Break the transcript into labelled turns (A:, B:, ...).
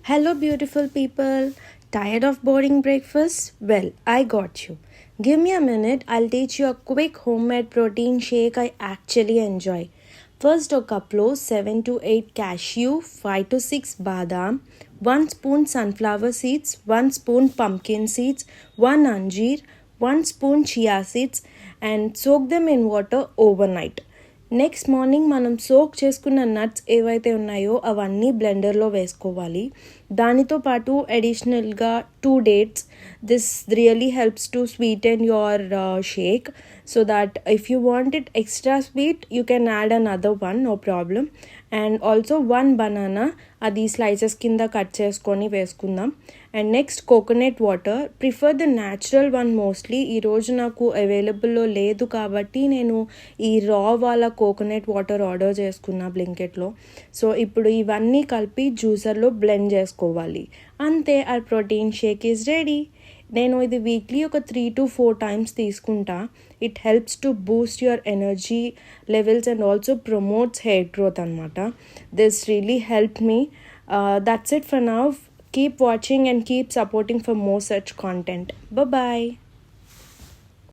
A: Hello, beautiful people. Tired of boring breakfast? Well, I got you. Give me a minute, I'll teach you a quick homemade protein shake I actually enjoy. First, a cuplo 7 to 8 cashew, 5 to 6 badam, 1 spoon sunflower seeds, 1 spoon pumpkin seeds, 1 anjeer, 1 spoon chia seeds, and soak them in water overnight. Next morning మనం soak చేసుకున్న nuts ఏవైతే ఉన్నాయో అవన్నీ బ్లెండర్లో వేసుకోవాలి. దానితో పాటు అడిషనల్గా 2 dates. This really helps to sweeten your shake so that if you want it extra sweet you can add another one, no problem. And also 1 banana, అది స్లైసెస్ కింద కట్ చేసుకొని వేసుకుందాం. And next coconut water, prefer the natural one mostly. ఈరోజు నాకు అవైలబుల్లో లేదు కాబట్టి నేను ఈ రా వాళ్ళ కోకోనట్ వాటర్ ఆర్డర్ చేసుకున్నా బ్లింకెట్లో. సో ఇప్పుడు ఇవన్నీ కలిపి జ్యూసర్లో బ్లెండ్ చేసుకోవాలి. అంతే, ఆ ప్రోటీన్ షేక్ ఈజ్ రెడీ. నేను ఇది వీక్లీ ఒక 3 to 4 times తీసుకుంటా. It helps to boost your energy levels and also promotes hair growth అనమాట. This really help me. That's it for now. Keep watching and keep supporting for more such content. Bye bye.